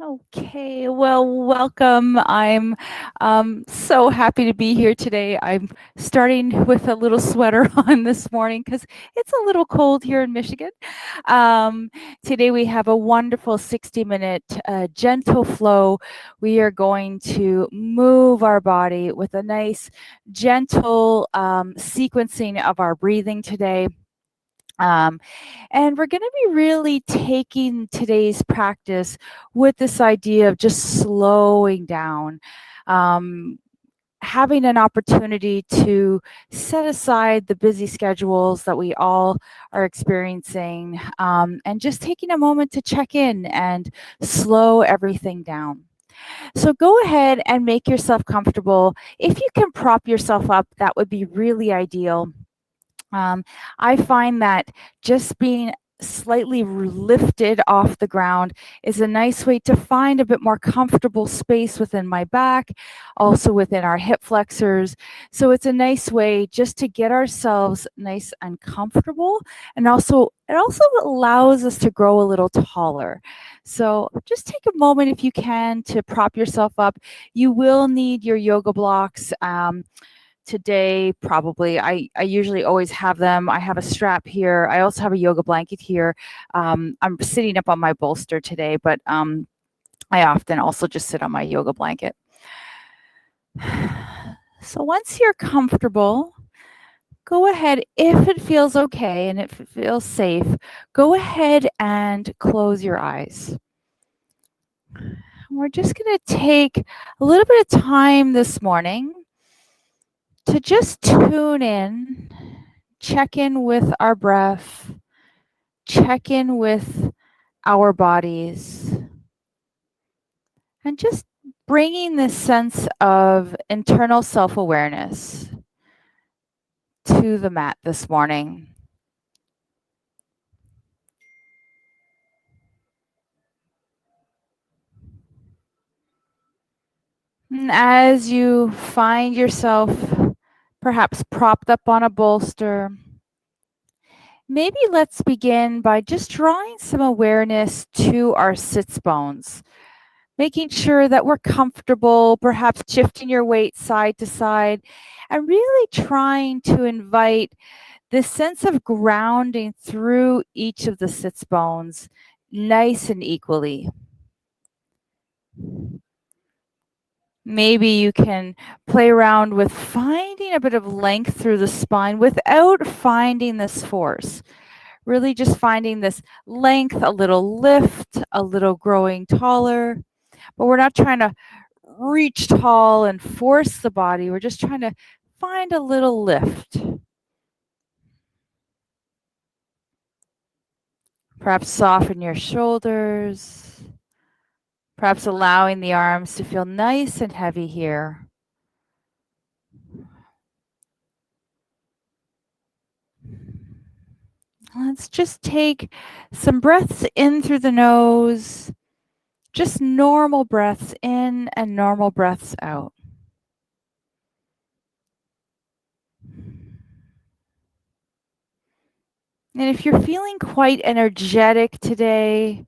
Okay, well, welcome. I'm so happy to be here today. I'm starting with a little sweater on this morning because it's a little cold here in Michigan. Um, Today we have a wonderful 60-minute gentle flow. We are going to move our body with a nice gentle sequencing of our breathing today. Um, and we're going to be really taking today's practice with this idea of just slowing down, um, having an opportunity to set aside the busy schedules that we all are experiencing, and just taking a moment to check in and slow everything down. So go ahead and make yourself comfortable. If you can prop yourself up, that would be really ideal. um, I find that just being slightly lifted off the ground is a nice way to find a bit more comfortable space within my back, also within our hip flexors. So it's a nice way just to get ourselves nice and comfortable. And also, it also allows us to grow a little taller. So just take a moment if you can to prop yourself up. You will need your yoga blocks. Today probably I usually always have them. I have a strap here. I also have a yoga blanket here. I'm sitting up on my bolster today, but I often also just sit on my yoga blanket. So once you're comfortable, go ahead, if it feels okay and if it feels safe, go ahead and close your eyes. We're just going to take a little bit of time this morning to just tune in, check in with our breath, check in with our bodies, and just bringing this sense of internal self awareness to the mat this morning. And as you find yourself perhaps propped up on a bolster, maybe let's begin by just drawing some awareness to our sits bones, making sure that we're comfortable, perhaps shifting your weight side to side, and really trying to invite this sense of grounding through each of the sits bones nice and equally. Maybe you can play around with finding a bit of length through the spine without finding this force. Really just finding this length, a little lift, a little growing taller. But we're not trying to reach tall and force the body. We're just trying to find a little lift. Perhaps soften your shoulders. Perhaps allowing the arms to feel nice and heavy here. Let's just take some breaths in through the nose, just normal breaths in and normal breaths out. And if you're feeling quite energetic today,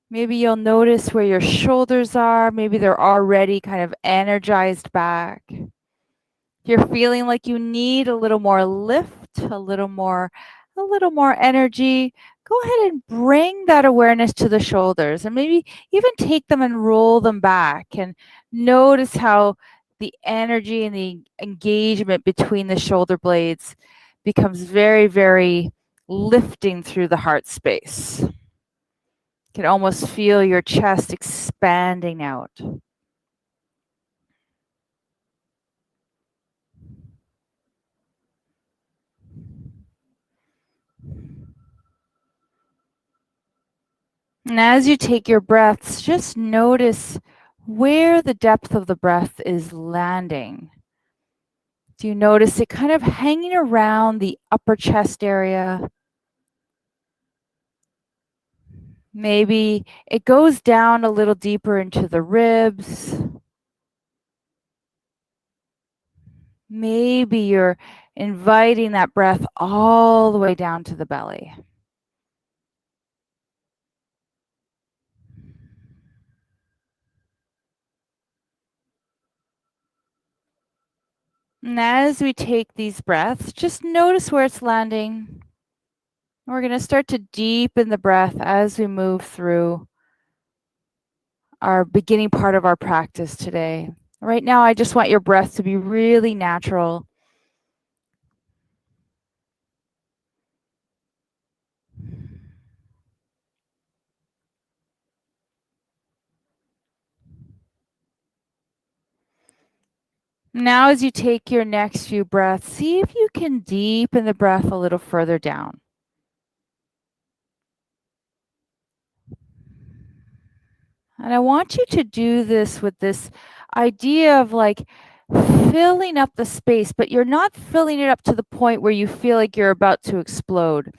maybe you'll notice where your shoulders are. Maybe they're already kind of energized back. You're feeling like you need a little more lift, a little more energy. Go ahead and bring that awareness to the shoulders and maybe even take them and roll them back and notice how the energy and the engagement between the shoulder blades becomes very, very lifting through the heart space. You can almost feel your chest expanding out. And as you take your breaths, just notice where the depth of the breath is landing. Do you notice it kind of hanging around the upper chest area? Maybe it goes down a little deeper into the ribs. Maybe you're inviting that breath all the way down to the belly. And as we take these breaths, just notice where it's landing. We're going to start to deepen the breath as we move through our beginning part of our practice today. Right now, I just want your breath to be really natural. Now, as you take your next few breaths, see if you can deepen the breath a little further down. And I want you to do this with this idea of like filling up the space, but you're not filling it up to the point where you feel like you're about to explode.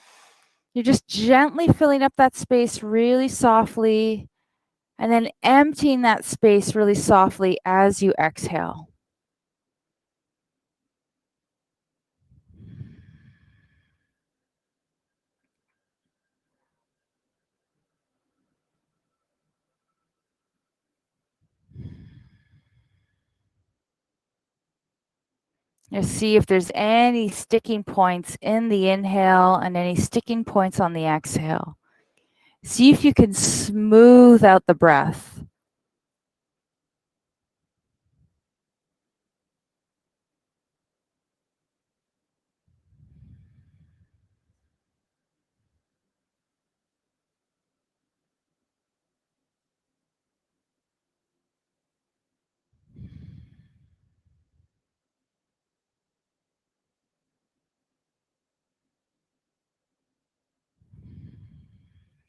You're just gently filling up that space really softly and then emptying that space really softly as you exhale. Now see if there's any sticking points in the inhale and any sticking points on the exhale. See if you can smooth out the breath.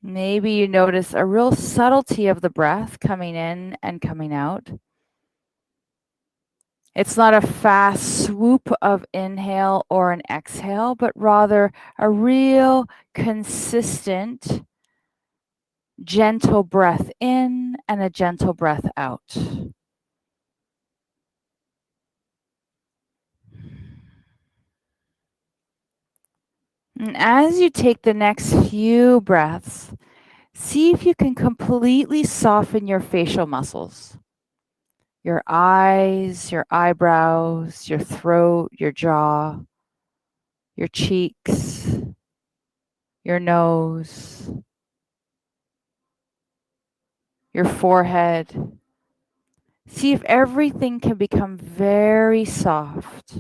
Maybe you notice a real subtlety of the breath coming in and coming out. It's not a fast swoop of inhale or an exhale, but rather a real consistent, gentle breath in and a gentle breath out. And as you take the next few breaths, see if you can completely soften your facial muscles. Your eyes, your eyebrows, your throat, your jaw, your cheeks, your nose, your forehead. See if everything can become very soft.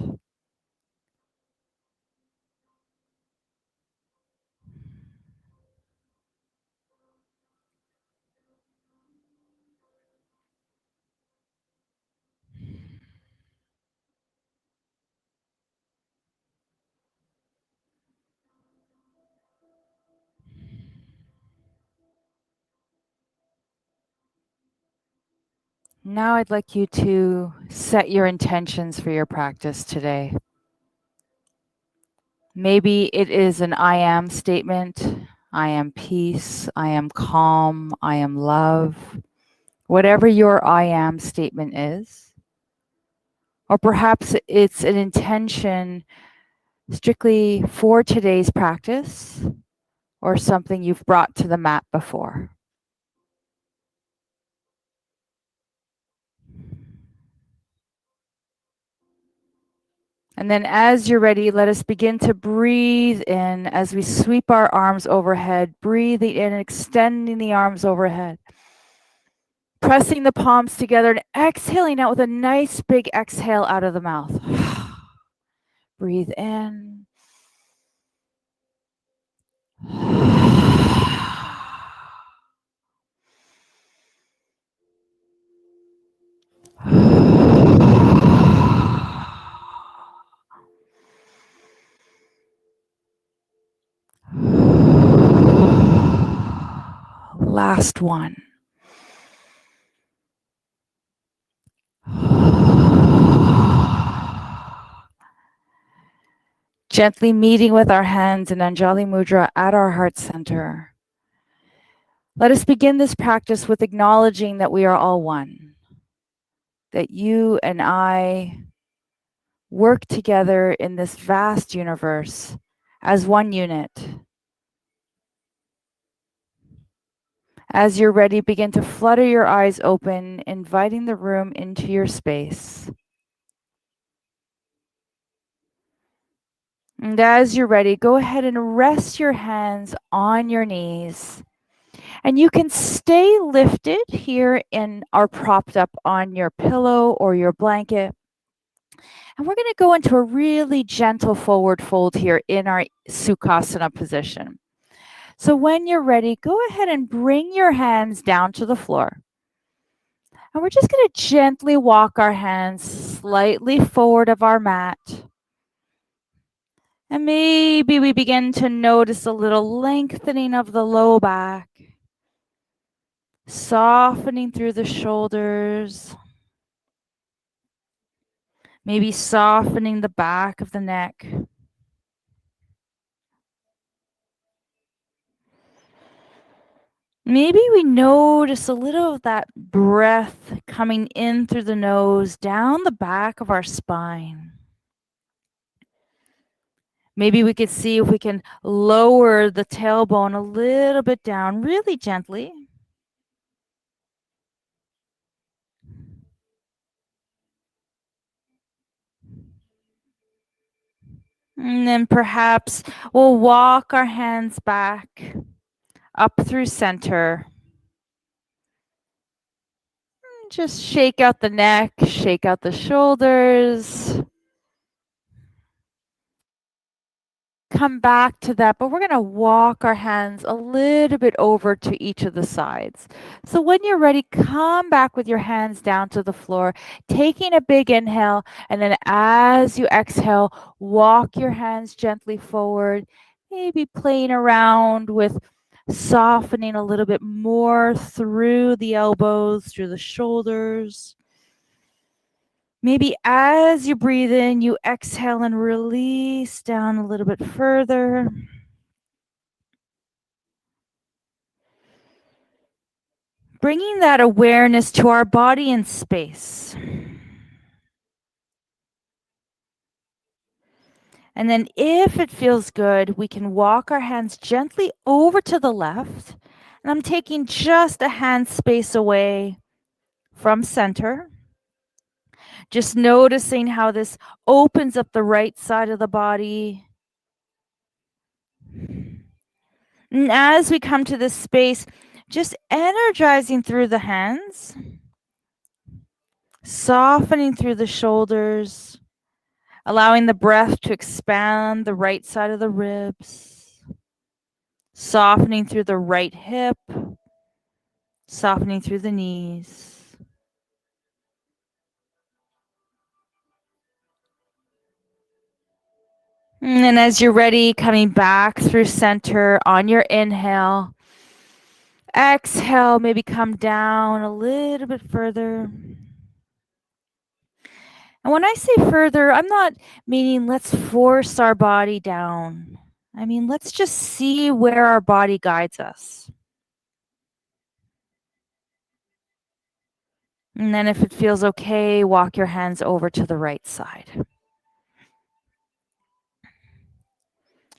Now I'd like you to set your intentions for your practice today. Maybe it is an I am statement. I am peace. I am calm. I am love. Whatever your I am statement is. Or perhaps it's an intention strictly for today's practice or something you've brought to the mat before. And then as you're ready, let us begin to breathe in as we sweep our arms overhead, breathing in and extending the arms overhead. Pressing the palms together and exhaling out with a nice big exhale out of the mouth. Breathe in. Last one. Gently meeting with our hands in Anjali Mudra at our heart center. Let us begin this practice with acknowledging that we are all one, that you and I work together in this vast universe as one unit. As you're ready, begin to flutter your eyes open, inviting the room into your space. And as you're ready, go ahead and rest your hands on your knees. And you can stay lifted here and are propped up on your pillow or your blanket. And we're going to go into a really gentle forward fold here in our Sukhasana position. So when you're ready, go ahead and bring your hands down to the floor. And we're just going to gently walk our hands slightly forward of our mat. And maybe we begin to notice a little lengthening of the low back, softening through the shoulders, maybe softening the back of the neck. Maybe we notice a little of that breath coming in through the nose, down the back of our spine. Maybe we could see if we can lower the tailbone a little bit down, really gently. And then perhaps we'll walk our hands back up through center. Just shake out the neck, shake out the shoulders. Come back to that, but we're going to walk our hands a little bit over to each of the sides. So when you're ready, come back with your hands down to the floor, taking a big inhale, and then as you exhale, walk your hands gently forward, maybe playing around with softening a little bit more through the elbows, through the shoulders. Maybe as you breathe in, you exhale and release down a little bit further. Bringing that awareness to our body and space. And then if it feels good, we can walk our hands gently over to the left. And I'm taking just a hand space away from center. Just noticing how this opens up the right side of the body. And as we come to this space, just energizing through the hands, softening through the shoulders, allowing the breath to expand the right side of the ribs, softening through the right hip, softening through the knees. And then as you're ready, coming back through center on your inhale. Exhale, maybe come down a little bit further. And when I say further, I'm not meaning let's force our body down. I mean, let's just see where our body guides us. And then if it feels okay, walk your hands over to the right side.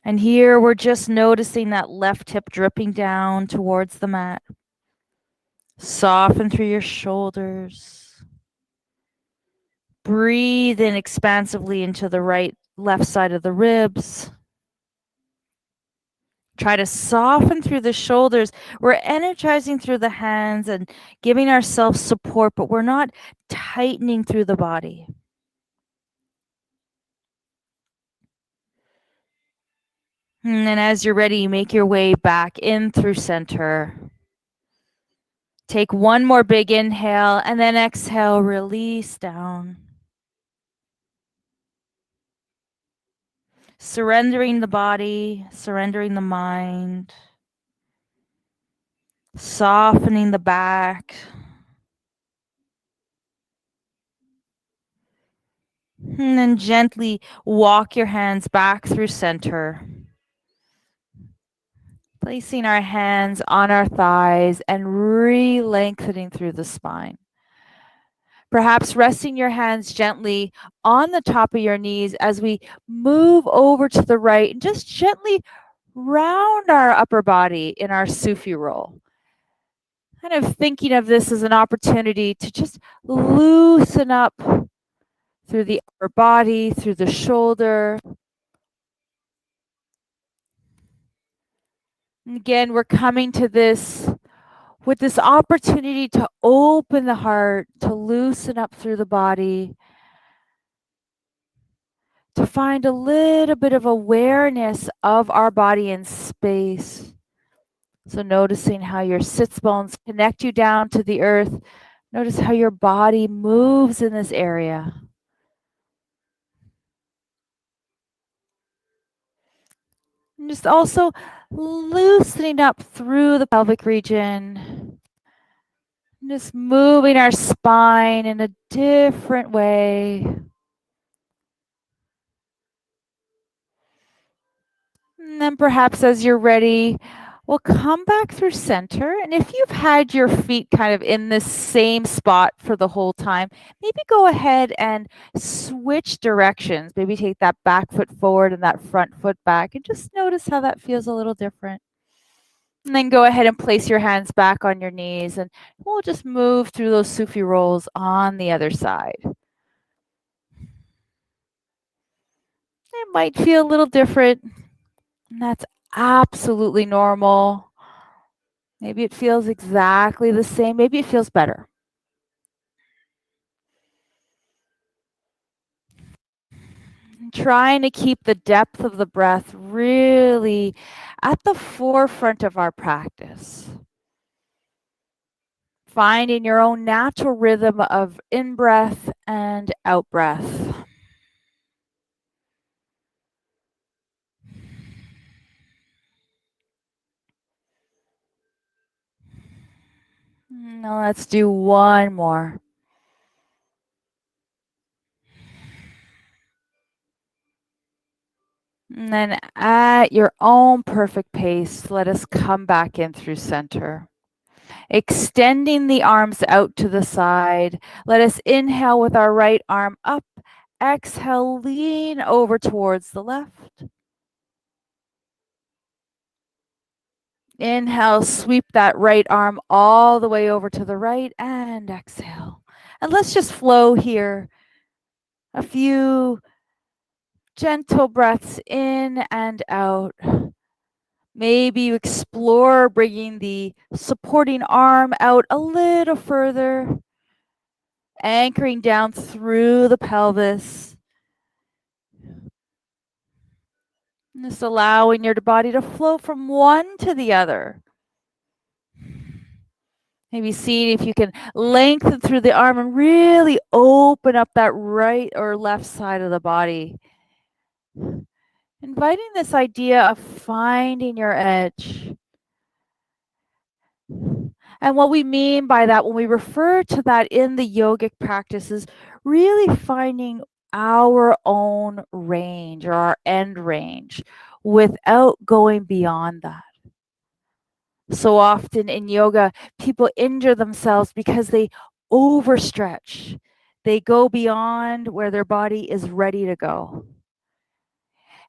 And here we're just noticing that left hip dripping down towards the mat. Soften through your shoulders. Breathe in expansively into the left side of the ribs. Try to soften through the shoulders. We're energizing through the hands and giving ourselves support, but we're not tightening through the body. And then as you're ready, make your way back in through center. Take one more big inhale and then exhale, release down. Surrendering the body, surrendering the mind, softening the back. And then gently walk your hands back through center. Placing our hands on our thighs and re-lengthening through the spine. Perhaps resting your hands gently on the top of your knees as we move over to the right and just gently round our upper body in our Sufi roll. Kind of thinking of this as an opportunity to just loosen up through the upper body, through the shoulder, And again, we're coming to this with this opportunity to open the heart, to loosen up through the body, to find a little bit of awareness of our body in space. So noticing how your sits bones connect you down to the earth. Notice how your body moves in this area. And just also loosening up through the pelvic region. Just moving our spine in a different way. And then perhaps as you're ready, we'll come back through center. And if you've had your feet kind of in the same spot for the whole time, maybe go ahead and switch directions. Maybe take that back foot forward and that front foot back, and just notice how that feels a little different. And then go ahead and place your hands back on your knees, and we'll just move through those Sufi rolls on the other side. It might feel a little different, and that's absolutely normal. Maybe it feels exactly the same. Maybe it feels better. Trying to keep the depth of the breath really at the forefront of our practice. Finding your own natural rhythm of in breath and out breath. Now let's do one more. And then at your own perfect pace, let us come back in through center. Extending the arms out to the side. Let us inhale with our right arm up. Exhale, lean over towards the left. Inhale, sweep that right arm all the way over to the right, and exhale. And let's just flow here. A few gentle breaths in and out. Maybe you explore bringing the supporting arm out a little further, anchoring down through the pelvis. Just allowing your body to flow from one to the other. Maybe seeing if you can lengthen through the arm and really open up that right or left side of the body. Inviting this idea of finding your edge. And what we mean by that when we refer to that in the yogic practice is really finding our own range or our end range without going beyond that. So often in yoga, people injure themselves because they overstretch. They go beyond where their body is ready to go.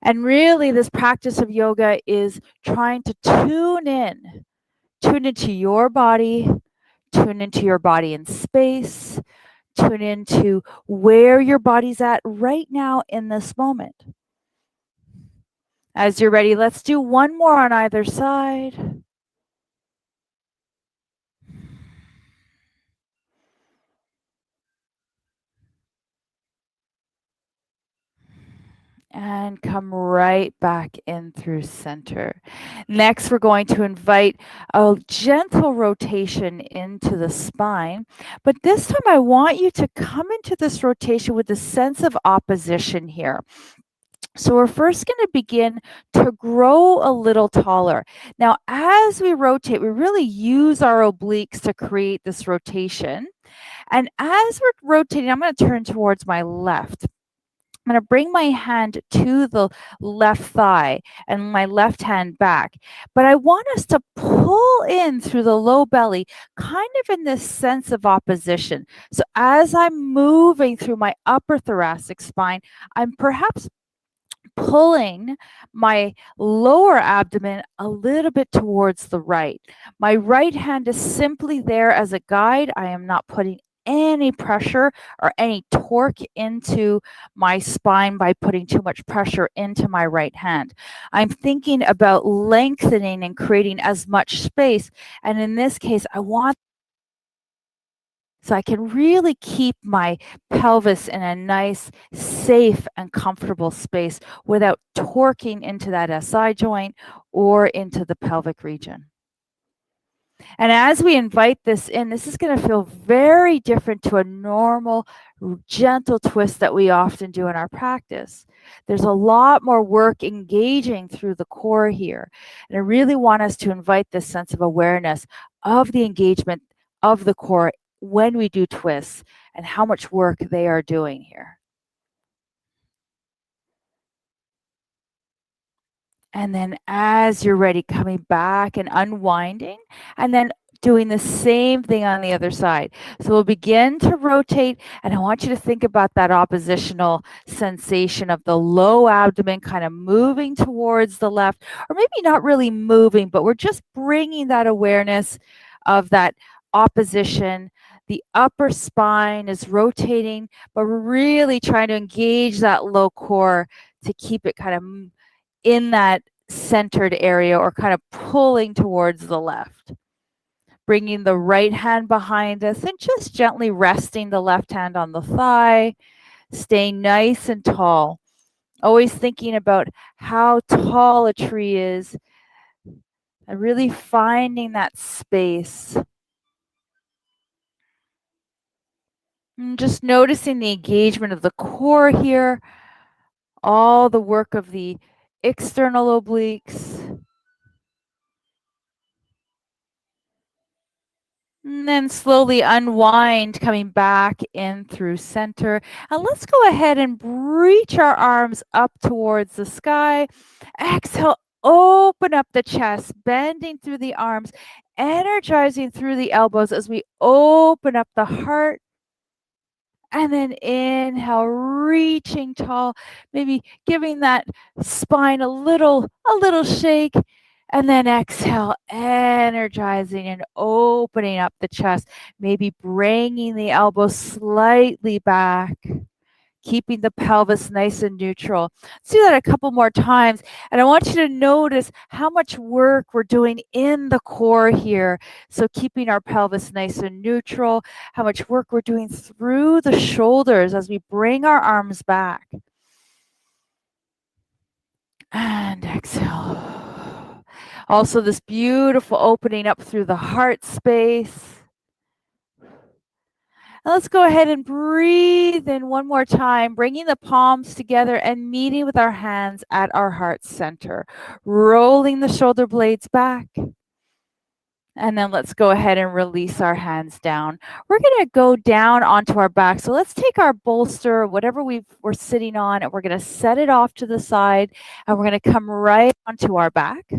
And really, this practice of yoga is trying to tune into your body, tune into your body in space, tune into where your body's at right now in this moment. As you're ready, let's do one more on either side. And come right back in through center. Next, we're going to invite a gentle rotation into the spine. But this time, I want you to come into this rotation with a sense of opposition here. So we're first going to begin to grow a little taller. Now, as we rotate, we really use our obliques to create this rotation. And as we're rotating, I'm going to turn towards my left. I'm going to bring my hand to the left thigh and my left hand back. But I want us to pull in through the low belly, kind of in this sense of opposition. So as I'm moving through my upper thoracic spine, I'm perhaps pulling my lower abdomen a little bit towards the right. My right hand is simply there as a guide. I am not putting any pressure or any torque into my spine by putting too much pressure into my right hand. I'm thinking about lengthening and creating as much space. And in this case, I want so I can really keep my pelvis in a nice, safe, and comfortable space without torquing into that SI joint or into the pelvic region. And as we invite this in, this is going to feel very different to a normal, gentle twist that we often do in our practice. There's a lot more work engaging through the core here. And I really want us to invite this sense of awareness of the engagement of the core when we do twists and how much work they are doing here. And then as you're ready, coming back and unwinding, and then doing the same thing on the other side. So we'll begin to rotate, and I want you to think about that oppositional sensation of the low abdomen kind of moving towards the left, or maybe not really moving, but we're just bringing that awareness of that opposition. The upper spine is rotating, but we're really trying to engage that low core to keep it kind of in that centered area or kind of pulling towards the left. Bringing the right hand behind us and just gently resting the left hand on the thigh, staying nice and tall. Always thinking about how tall a tree is and really finding that space. And just noticing the engagement of the core here, all the work of the external obliques. And then slowly unwind, coming back in through center. And let's go ahead and reach our arms up towards the sky. Exhale, open up the chest, bending through the arms, energizing through the elbows as we open up the heart. And then inhale, reaching tall, maybe giving that spine a little shake. And then exhale, energizing and opening up the chest, maybe bringing the elbows slightly back, keeping the pelvis nice and neutral. Let's do that a couple more times. And I want you to notice how much work we're doing in the core here. So keeping our pelvis nice and neutral, how much work we're doing through the shoulders as we bring our arms back. And exhale. Also, this beautiful opening up through the heart space. And let's go ahead and breathe in one more time, bringing the palms together and meeting with our hands at our heart center, rolling the shoulder blades back. And then let's go ahead and release our hands down. We're going to go down onto our back. So let's take our bolster, whatever we're sitting on, and we're going to set it off to the side. And we're going to come right onto our back.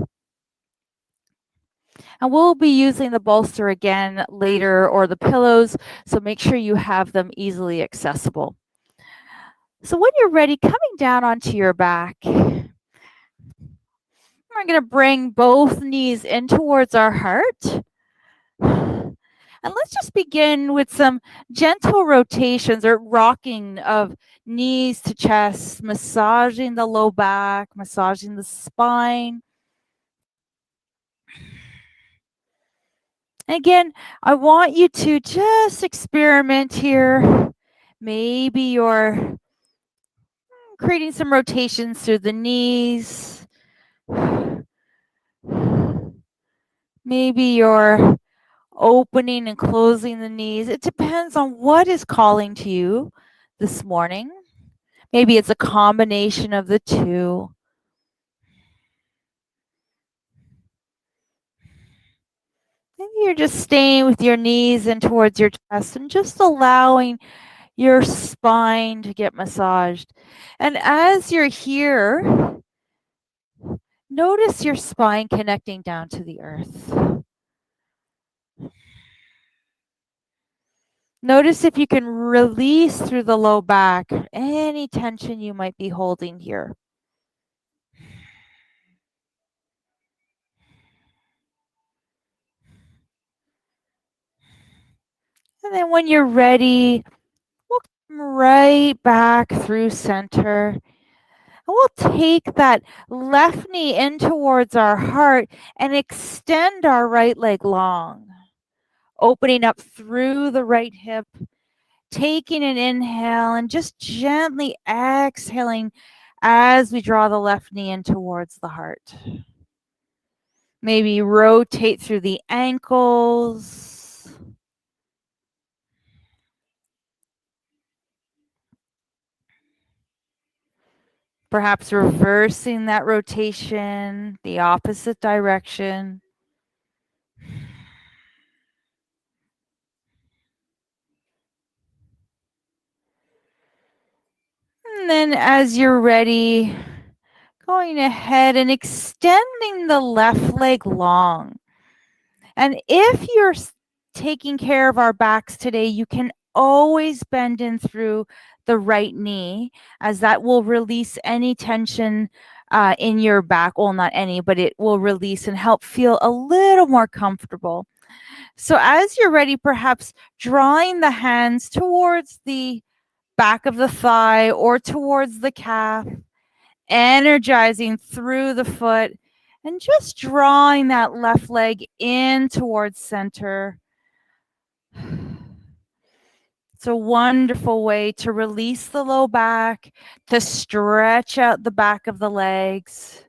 And we'll be using the bolster again later or the pillows. So make sure you have them easily accessible. So when you're ready, coming down onto your back, we're going to bring both knees in towards our heart. And let's just begin with some gentle rotations or rocking of knees to chest, massaging the low back, massaging the spine. And again, I want you to just experiment here. Maybe you're creating some rotations through the knees. Maybe you're opening and closing the knees. It depends on what is calling to you this morning. Maybe it's a combination of the two. Maybe you're just staying with your knees and towards your chest and just allowing your spine to get massaged. And as you're here, notice your spine connecting down to the earth. Notice if you can release through the low back any tension you might be holding here. And then when you're ready, we'll come right back through center. And we'll take that left knee in towards our heart and extend our right leg long, opening up through the right hip, taking an inhale and just gently exhaling as we draw the left knee in towards the heart. Maybe rotate through the ankles. Perhaps reversing that rotation, the opposite direction. And then as you're ready, going ahead and extending the left leg long. And if you're taking care of our backs today, you can always bend in through the right knee, as that will release any tension in your back. Well, not any, but it will release and help feel a little more comfortable. So as you're ready, perhaps drawing the hands towards the back of the thigh or towards the calf, energizing through the foot, and just drawing that left leg in towards center. It's a wonderful way to release the low back, to stretch out the back of the legs.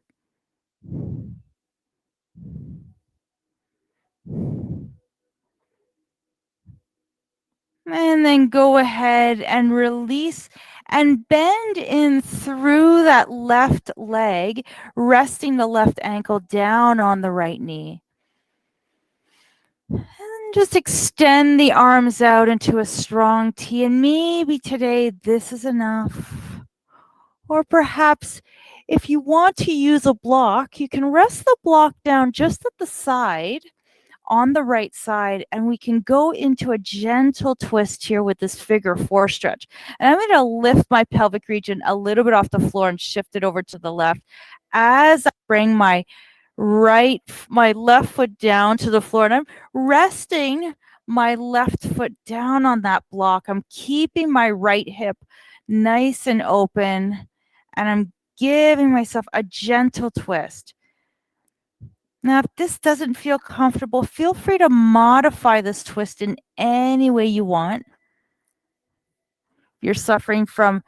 And then go ahead and release and bend in through that left leg, resting the left ankle down on the right knee. And just extend the arms out into a strong T. And maybe today this is enough. Or perhaps if you want to use a block, you can rest the block down just at the side, on the right side, and we can go into a gentle twist here with this figure 4 stretch. And I'm going to lift my pelvic region a little bit off the floor and shift it over to the left as I bring my left foot down to the floor, and I'm resting my left foot down on that block. I'm keeping my right hip nice and open, and I'm giving myself a gentle twist. Now, if this doesn't feel comfortable, feel free to modify this twist in any way you want. If you're suffering from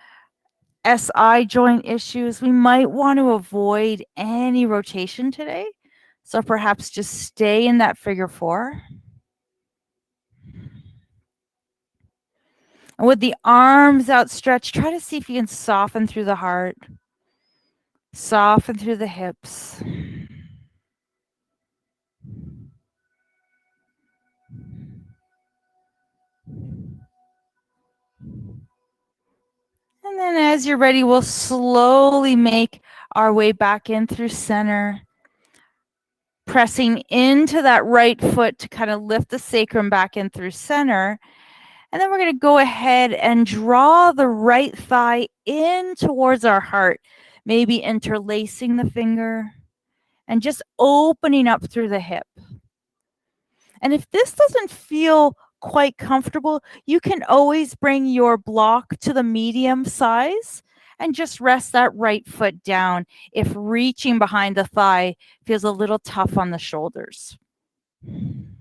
SI joint issues, we might want to avoid any rotation today. So perhaps just stay in that figure 4. And with the arms outstretched, try to see if you can soften through the heart, soften through the hips. And then as you're ready, we'll slowly make our way back in through center, pressing into that right foot to kind of lift the sacrum back in through center. And then we're going to go ahead and draw the right thigh in towards our heart, maybe interlacing the finger and just opening up through the hip. And if this doesn't feel quite comfortable, you can always bring your block to the medium size and just rest that right foot down if reaching behind the thigh feels a little tough on the shoulders. And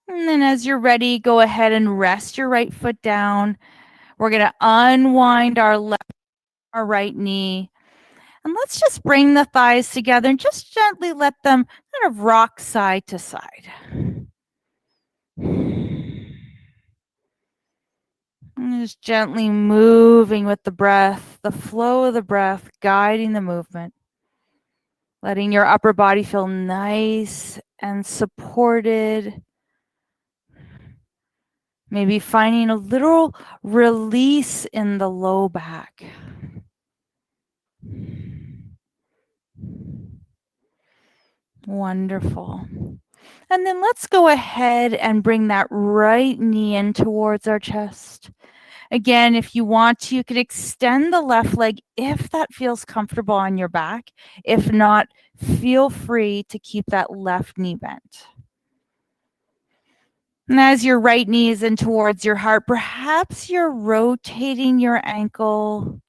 then as you're ready, go ahead and rest your right foot down. We're going to unwind our right knee. And let's just bring the thighs together and just gently let them kind of rock side to side. And just gently moving with the breath, the flow of the breath, guiding the movement. Letting your upper body feel nice and supported. Maybe finding a little release in the low back. Wonderful. And then let's go ahead and bring that right knee in towards our chest. Again, if you want to, you can extend the left leg if that feels comfortable on your back. If not, feel free to keep that left knee bent. And as your right knee is in towards your heart, perhaps you're rotating your ankle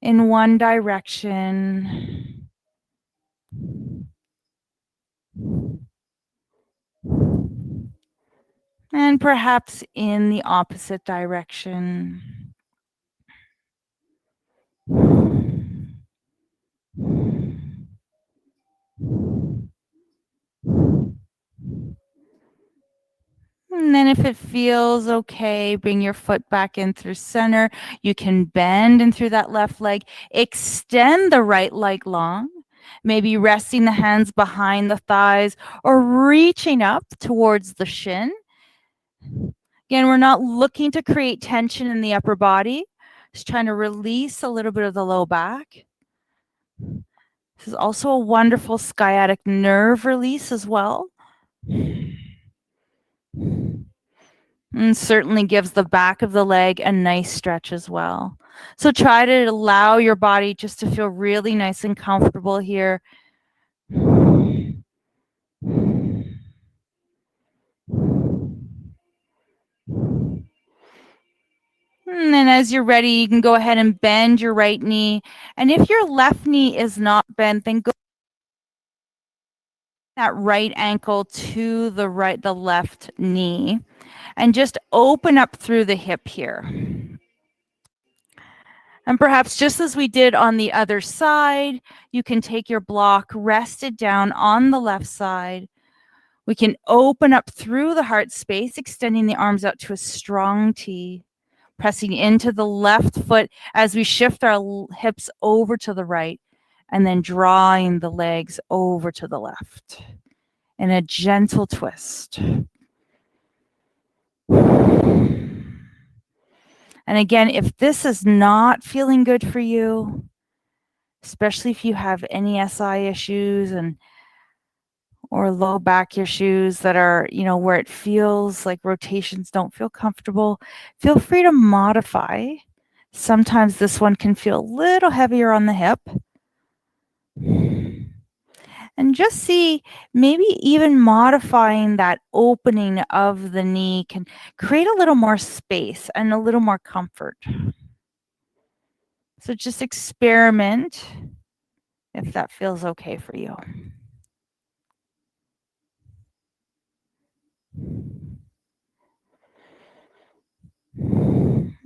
in one direction. And perhaps in the opposite direction. And then if it feels okay, bring your foot back in through center. You can bend in through that left leg. Extend the right leg long. Maybe resting the hands behind the thighs or reaching up towards the shin. Again, we're not looking to create tension in the upper body. Just trying to release a little bit of the low back. This is also a wonderful sciatic nerve release as well. And certainly gives the back of the leg a nice stretch as well. So try to allow your body just to feel really nice and comfortable here. And then as you're ready, you can go ahead and bend your right knee. And if your left knee is not bent, then go that right ankle to the left knee and just open up through the hip here. And perhaps just as we did on the other side, you can take your block rested down on the left side. We can open up through the heart space, extending the arms out to a strong T, pressing into the left foot as we shift our hips over to the right, and then drawing the legs over to the left in a gentle twist. And again, if this is not feeling good for you, especially if you have any SI issues or low back issues that are, where it feels like rotations don't feel comfortable, feel free to modify. Sometimes this one can feel a little heavier on the hip. And just see, maybe even modifying that opening of the knee can create a little more space and a little more comfort. So just experiment if that feels okay for you.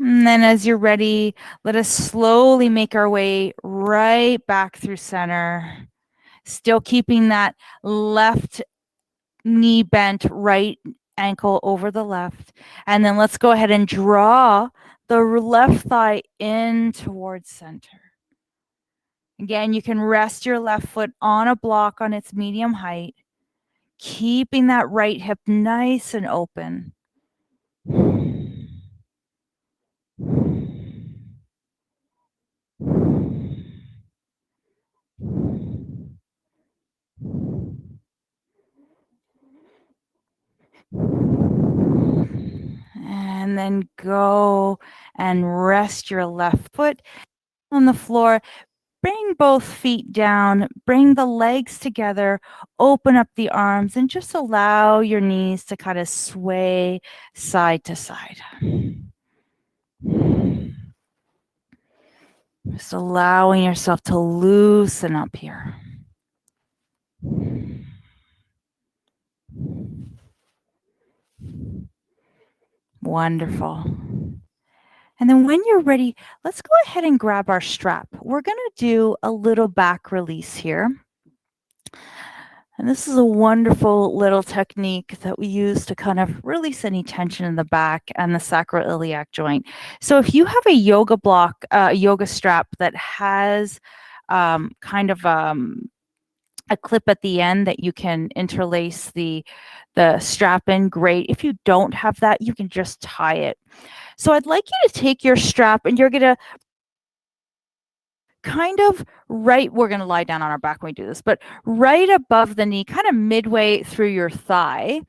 And then as you're ready, let us slowly make our way right back through center. Still keeping that left knee bent, right ankle over the left. And then let's go ahead and draw the left thigh in towards center. Again, you can rest your left foot on a block on its medium height, keeping that right hip nice and open. And then go and rest your left foot on the floor. Bring both feet down, bring the legs together, open up the arms, and just allow your knees to kind of sway side to side. Just allowing yourself to loosen up here. Wonderful. And then when you're ready, let's go ahead and grab our strap. We're going to do a little back release here. And this is a wonderful little technique that we use to kind of release any tension in the back and the sacroiliac joint. So if you have a yoga block, yoga strap that has kind of a clip at the end that you can interlace the strap in, great. If you don't have that, you can just tie it. So I'd like you to take your strap and you're going to kind of right, we're going to lie down on our back when we do this, but right above the knee, kind of midway through your thigh.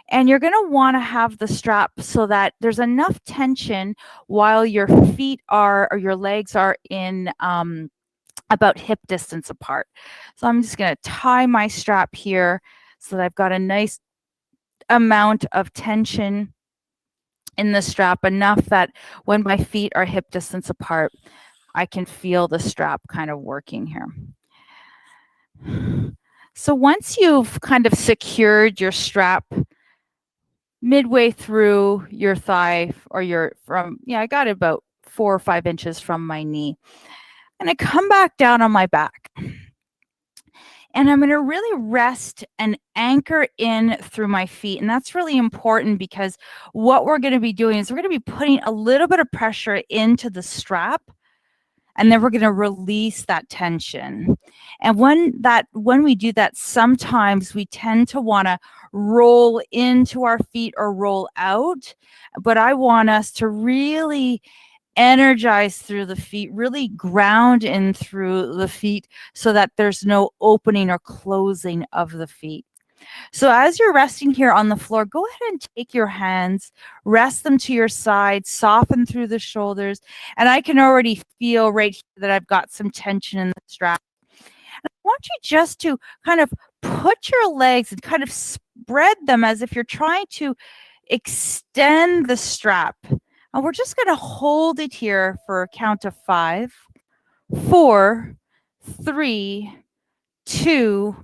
And you're going to want to have the strap so that there's enough tension while your feet are, or your legs are in about hip distance apart. So I'm just going to tie my strap here so that I've got a nice amount of tension in the strap, enough that when my feet are hip distance apart, I can feel the strap kind of working here. So once you've kind of secured your strap midway through your thigh, or I got it about 4 or 5 inches from my knee, and I come back down on my back. And I'm going to really rest and anchor in through my feet. And that's really important, because what we're going to be doing is we're going to be putting a little bit of pressure into the strap, and then we're going to release that tension. And when we do that, sometimes we tend to want to roll into our feet or roll out. But I want us to really energize through the feet, really ground in through the feet, so that there's no opening or closing of the feet. So as you're resting here on the floor, go ahead and take your hands, rest them to your side, soften through the shoulders. And I can already feel right here that I've got some tension in the strap. And I want you just to kind of put your legs and kind of spread them as if you're trying to extend the strap. And we're just going to hold it here for a count of 5, 4, 3, 2,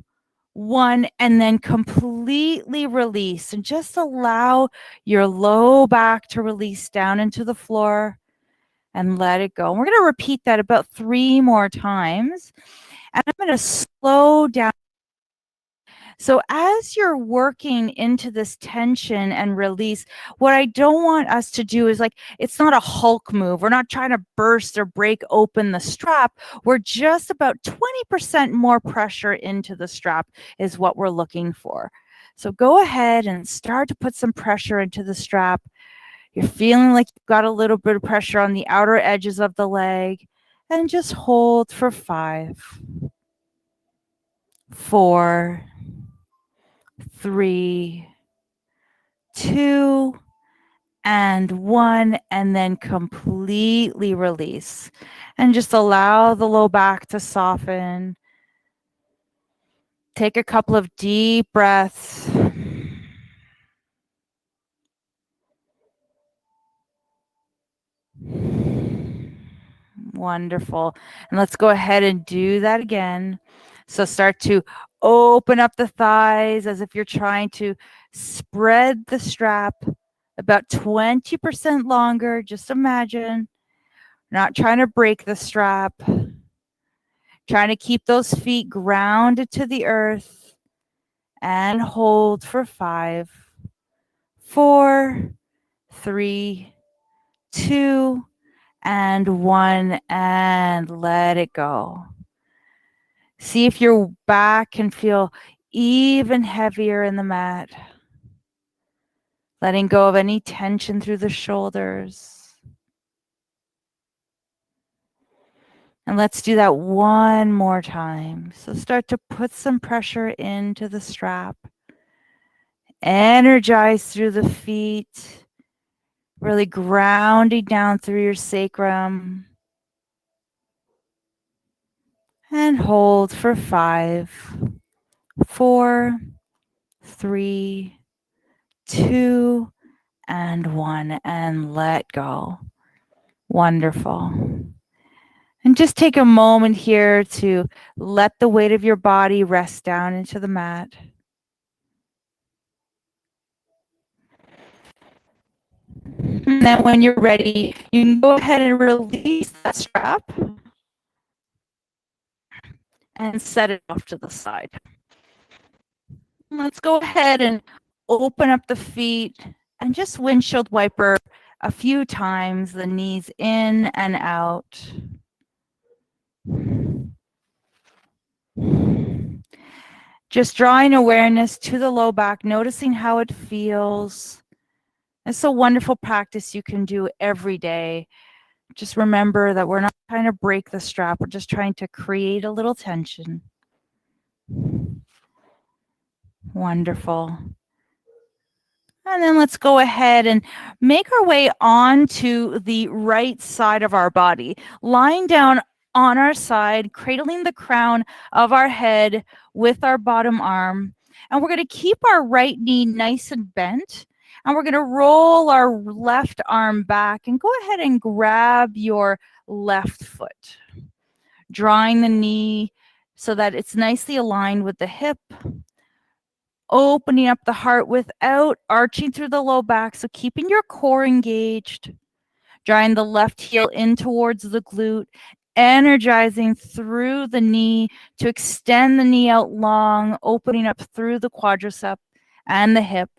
1, and then completely release, and just allow your low back to release down into the floor and let it go. And we're going to repeat that about 3 more times. And I'm going to slow down. So as you're working into this tension and release, what I don't want us to do is, like, it's not a Hulk move. We're not trying to burst or break open the strap. We're just about 20% more pressure into the strap is what we're looking for. So go ahead and start to put some pressure into the strap. You're feeling like you've got a little bit of pressure on the outer edges of the leg, and just hold for 5, 4, 3, 2, and 1, and then completely release. And just allow the low back to soften. Take a couple of deep breaths. Wonderful. And let's go ahead and do that again. So start to open up the thighs as if you're trying to spread the strap about 20% longer. Just imagine. Not trying to break the strap. Trying to keep those feet grounded to the earth. And hold for 5, 4, 3, 2, and 1, and let it go. See if your back can feel even heavier in the mat. Letting go of any tension through the shoulders. And let's do that one more time. So start to put some pressure into the strap. Energize through the feet. Really grounding down through your sacrum. And hold for 5, 4, 3, 2, and 1, and let go. Wonderful. And just take a moment here to let the weight of your body rest down into the mat. And then when you're ready, you can go ahead and release that strap and set it off to the side. Let's go ahead and open up the feet and just windshield wiper a few times, the knees in and out. Just drawing awareness to the low back, noticing how it feels. It's a wonderful practice you can do every day Just remember that we're not trying to break the strap. We're just trying to create a little tension. Wonderful. And then let's go ahead and make our way onto the right side of our body, lying down on our side, cradling the crown of our head with our bottom arm. And we're going to keep our right knee nice and bent. And we're going to roll our left arm back and go ahead and grab your left foot, drawing the knee so that it's nicely aligned with the hip. Opening up the heart without arching through the low back. So keeping your core engaged. Drawing the left heel in towards the glute. Energizing through the knee to extend the knee out long. Opening up through the quadricep and the hip.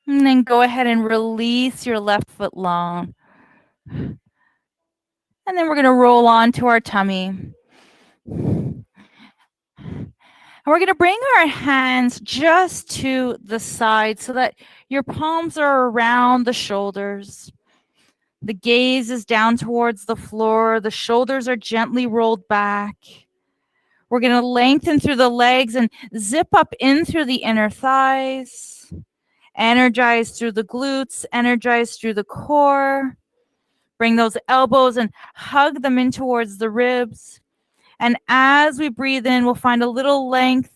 And then go ahead and release your left foot long. And then we're going to roll onto our tummy. And we're going to bring our hands just to the side so that your palms are around the shoulders. The gaze is down towards the floor. The shoulders are gently rolled back. We're going to lengthen through the legs and zip up in through the inner thighs. Energize through the glutes. Energize through the core. Bring those elbows and hug them in towards the ribs. And as we breathe in, we'll find a little length.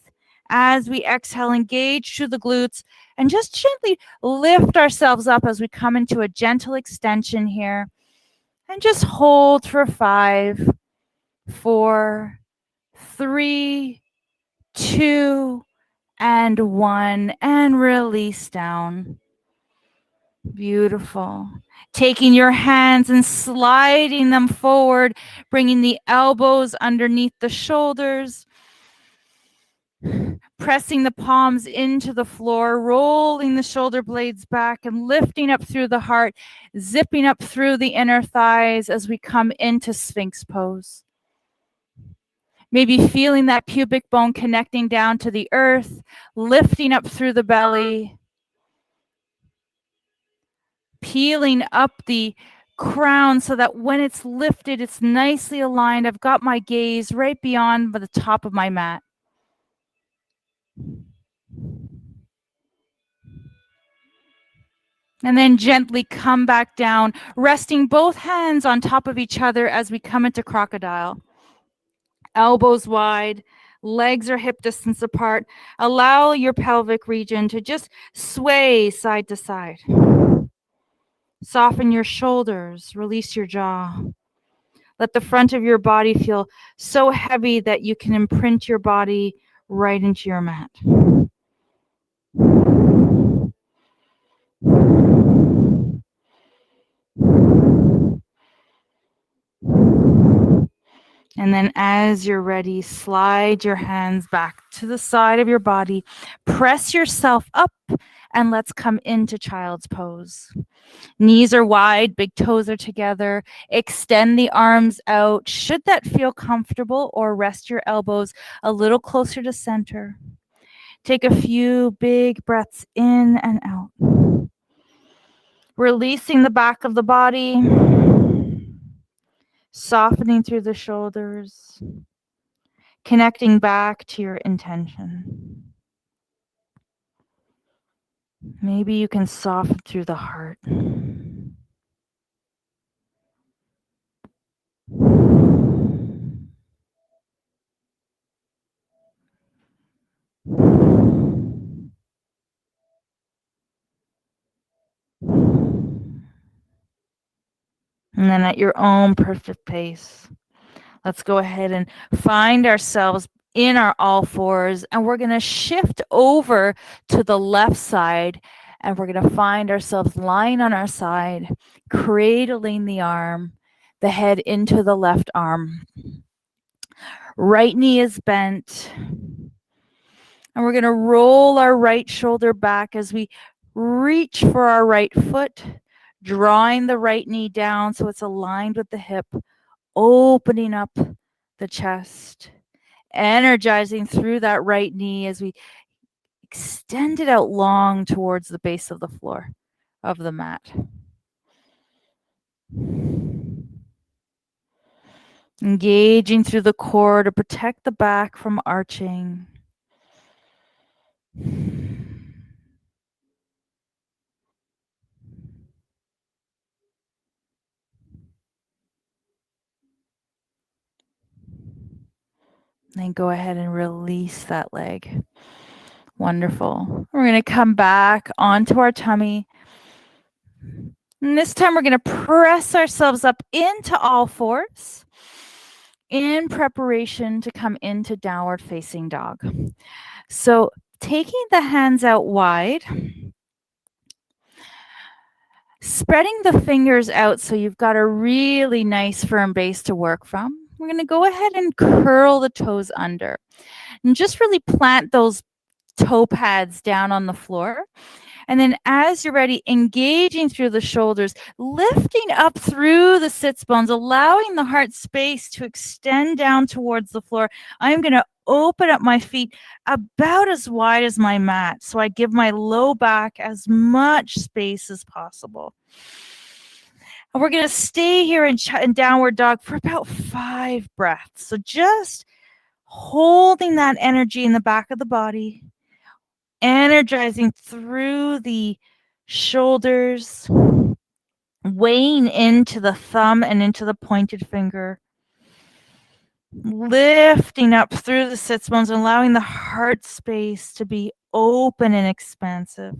As we exhale, engage through the glutes and just gently lift ourselves up as we come into a gentle extension here. And just hold for 5, 4, 3, 2, and 1, and release down. Beautiful. Taking your hands and sliding them forward, bringing the elbows underneath the shoulders, pressing the palms into the floor, rolling the shoulder blades back and lifting up through the heart, zipping up through the inner thighs as we come into Sphinx pose. Maybe feeling that pubic bone connecting down to the earth, lifting up through the belly, peeling up the crown so that when it's lifted, it's nicely aligned. I've got my gaze right beyond the top of my mat. And then gently come back down, resting both hands on top of each other as we come into crocodile. Elbows wide, legs are hip distance apart. Allow your pelvic region to just sway side to side. Soften your shoulders, release your jaw. Let the front of your body feel so heavy that you can imprint your body right into your mat. And then as you're ready, slide your hands back to the side of your body. Press yourself up and let's come into child's pose. Knees are wide, big toes are together. Extend the arms out. Should that feel comfortable, or rest your elbows a little closer to center. Take a few big breaths in and out. Releasing the back of the body. Softening through the shoulders. Connecting back to your intention. Maybe you can soften through the heart. And then at your own perfect pace, let's go ahead and find ourselves in our all fours, and we're going to shift over to the left side, and we're going to find ourselves lying on our side, cradling the arm, the head into the left arm. Right knee is bent, and we're going to roll our right shoulder back as we reach for our right foot, drawing the right knee down so it's aligned with the hip, opening up the chest, energizing through that right knee as we extend it out long towards the base of the floor of the mat. Engaging through the core to protect the back from arching. Then go ahead and release that leg. Wonderful. We're going to come back onto our tummy. And this time we're going to press ourselves up into all fours in preparation to come into downward facing dog. So taking the hands out wide, spreading the fingers out so you've got a really nice firm base to work from. We're going to go ahead and curl the toes under and just really plant those toe pads down on the floor. And then as you're ready, engaging through the shoulders, lifting up through the sits bones, allowing the heart space to extend down towards the floor. I'm going to open up my feet about as wide as my mat, so I give my low back as much space as possible. And we're going to stay here in downward dog for about 5 breaths. So just holding that energy in the back of the body, energizing through the shoulders, weighing into the thumb and into the pointed finger, lifting up through the sits bones and allowing the heart space to be open and expansive.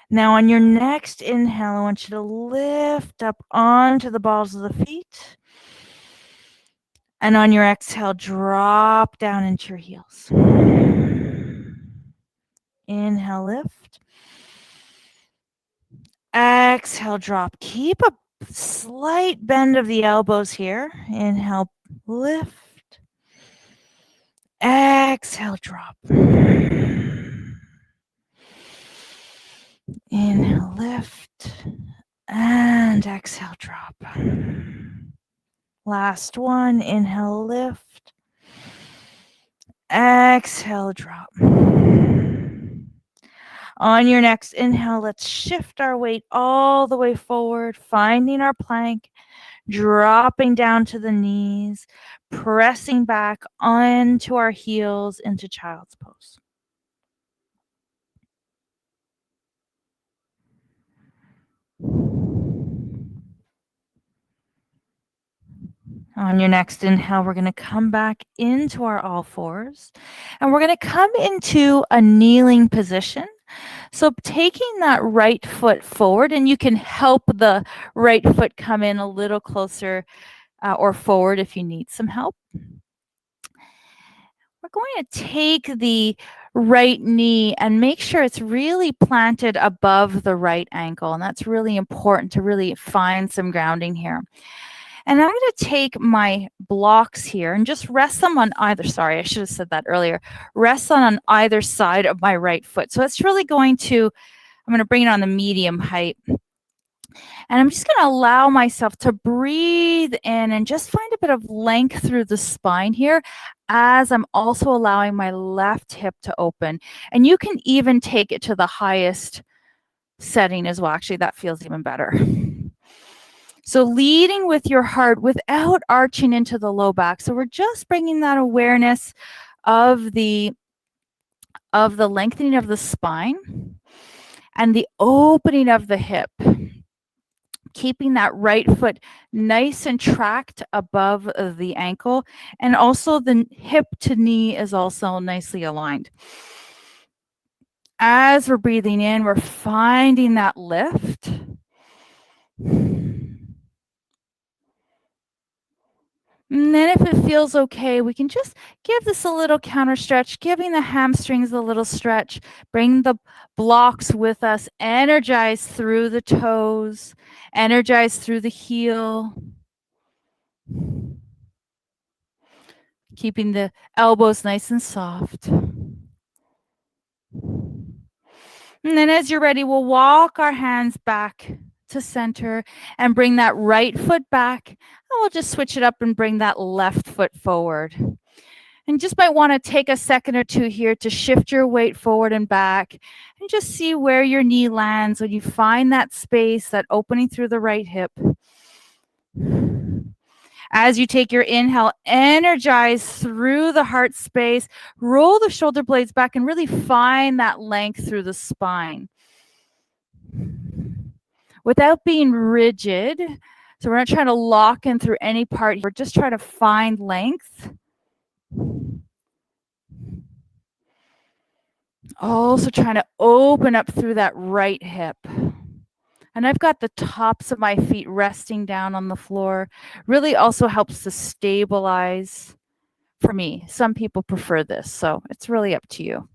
Now on your next inhale, I want you to lift up onto the balls of the feet. And on your exhale, drop down into your heels. Inhale, lift. Exhale, drop. Keep a slight bend of the elbows here. Inhale, lift. Exhale, drop. Inhale, lift. And exhale, drop. Last one. Inhale, lift. Exhale, drop. On your next inhale, let's shift our weight all the way forward, finding our plank, dropping down to the knees, pressing back onto our heels into child's pose. On your next inhale, we're going to come back into our all fours, and we're going to come into a kneeling position. So taking that right foot forward, and you can help the right foot come in a little closer or forward if you need some help. We're going to take the right knee and make sure it's really planted above the right ankle. And that's really important to really find some grounding here. And I'm going to take my blocks here and just rest them on either, sorry, I should have said that earlier, rest on either side of my right foot. So it's really going to, I'm going to bring it on the medium height. And I'm just going to allow myself to breathe in and just find a bit of length through the spine here as I'm also allowing my left hip to open. And you can even take it to the highest setting as well. Actually, that feels even better. So leading with your heart without arching into the low back. So we're just bringing that awareness of the lengthening of the spine and the opening of the hip. Keeping that right foot nice and tracked above the ankle, and also the hip to knee is also nicely aligned. As we're breathing in, we're finding that lift. And then if it feels okay, we can just give this a little counter stretch, giving the hamstrings a little stretch. Bring the blocks with us. Energize through the toes. Energize through the heel. Keeping the elbows nice and soft. And then as you're ready, we'll walk our hands back to center and bring that right foot back. And we'll just switch it up and bring that left foot forward. And just might want to take a second or two here to shift your weight forward and back and just see where your knee lands when you find that space, that opening through the right hip. As you take your inhale, energize through the heart space, roll the shoulder blades back and really find that length through the spine without being rigid. So we're not trying to lock in through any part. We're just trying to find length. Also trying to open up through that right hip. And I've got the tops of my feet resting down on the floor. Really also helps to stabilize for me. Some people prefer this, so it's really up to you.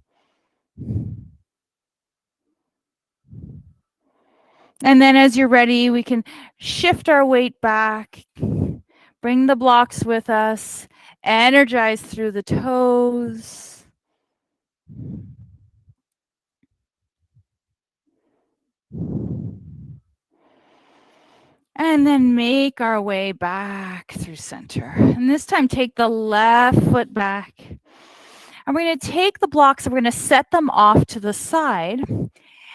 And then as you're ready, we can shift our weight back, bring the blocks with us, energize through the toes. And then make our way back through center. And this time, take the left foot back. And we're going to take the blocks and we're going to set them off to the side.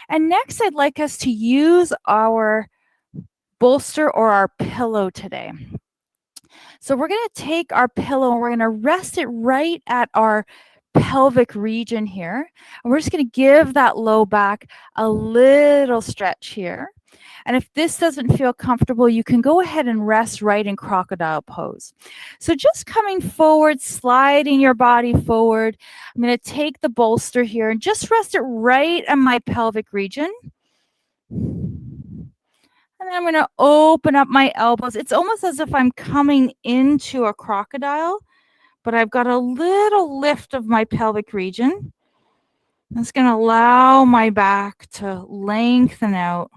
And next, I'd like us to use our bolster or our pillow today. So we're going to take our pillow and we're going to rest it right at our pelvic region here. And we're just going to give that low back a little stretch here. And if this doesn't feel comfortable, you can go ahead and rest right in crocodile pose. So just coming forward, sliding your body forward. I'm going to take the bolster here and just rest it right on my pelvic region. And then I'm going to open up my elbows. It's almost as if I'm coming into a crocodile, but I've got a little lift of my pelvic region. That's going to allow my back to lengthen out.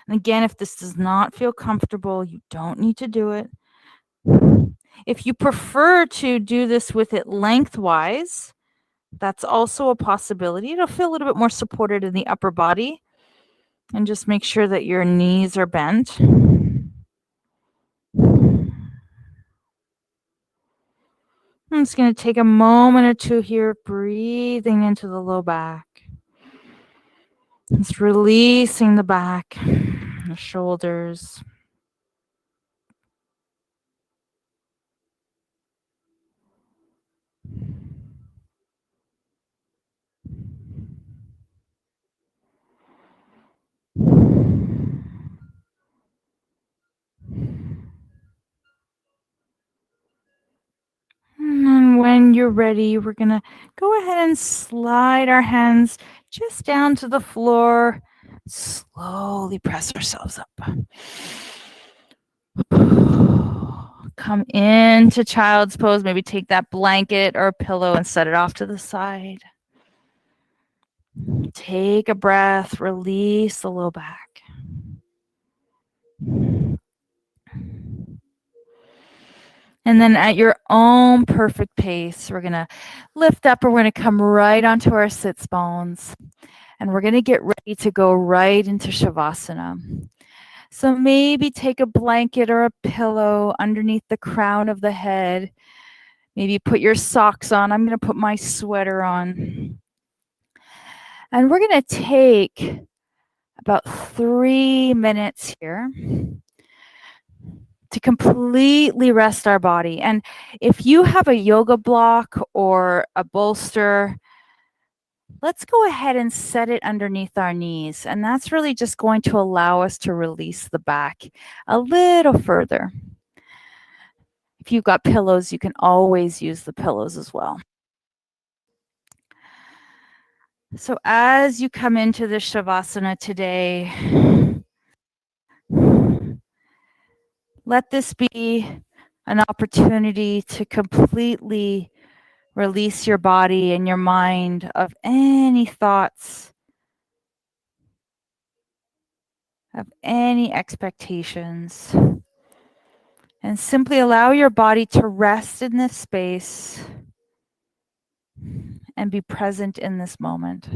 And again, if this does not feel comfortable, you don't need to do it. If you prefer to do this with it lengthwise, that's also a possibility. It'll feel a little bit more supported in the upper body. And just make sure that your knees are bent. I'm just going to take a moment or two here, breathing into the low back. Just releasing the back, the shoulders. And then when you're ready, we're going to go ahead and slide our hands just down to the floor. Slowly press ourselves up. Come into child's pose. Maybe take that blanket or a pillow and set it off to the side. Take a breath, release the low back. And then at your own perfect pace, we're going to lift up and we're going to come right onto our sits bones. And we're going to get ready to go right into Shavasana. So maybe take a blanket or a pillow underneath the crown of the head. Maybe put your socks on. I'm going to put my sweater on. And we're going to take about 3 minutes here to completely rest our body. And if you have a yoga block or a bolster, let's go ahead and set it underneath our knees. And that's really just going to allow us to release the back a little further. If you've got pillows, you can always use the pillows as well. So as you come into the Shavasana today, let this be an opportunity to completely release your body and your mind of any thoughts, of any expectations, and simply allow your body to rest in this space and be present in this moment.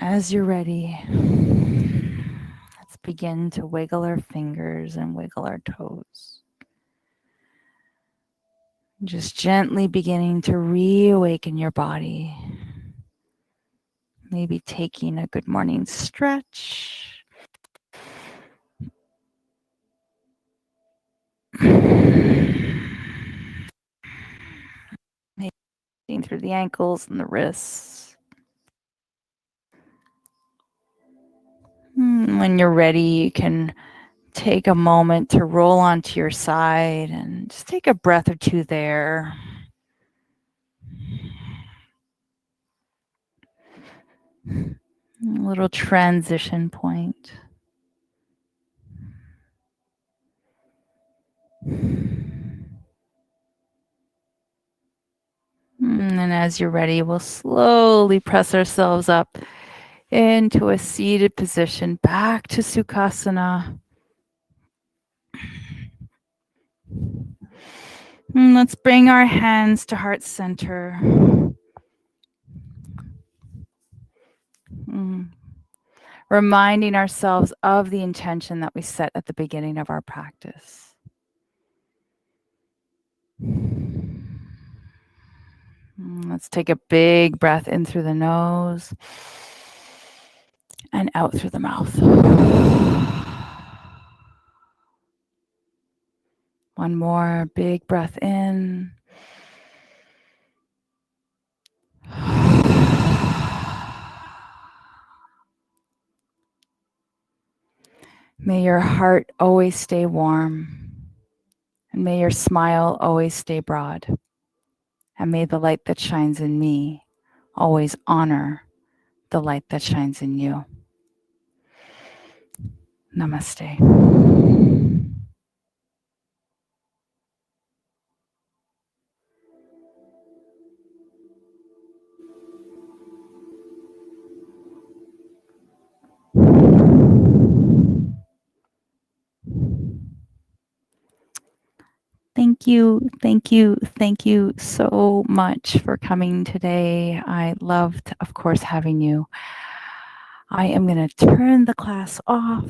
As you're ready, let's begin to wiggle our fingers and wiggle our toes. Just gently beginning to reawaken your body. Maybe taking a good morning stretch. Maybe through the ankles and the wrists. When you're ready, you can take a moment to roll onto your side and just take a breath or two there. A little transition point. And as you're ready, we'll slowly press ourselves up into a seated position, back to Sukhasana. And let's bring our hands to heart center. Reminding ourselves of the intention that we set at the beginning of our practice. Let's take a big breath in through the nose and out through the mouth. One more big breath in. May your heart always stay warm, and may your smile always stay broad, and may the light that shines in me always honor the light that shines in you. Namaste. Thank you so much for coming today. I loved, of course, having you. I am going to turn the class off.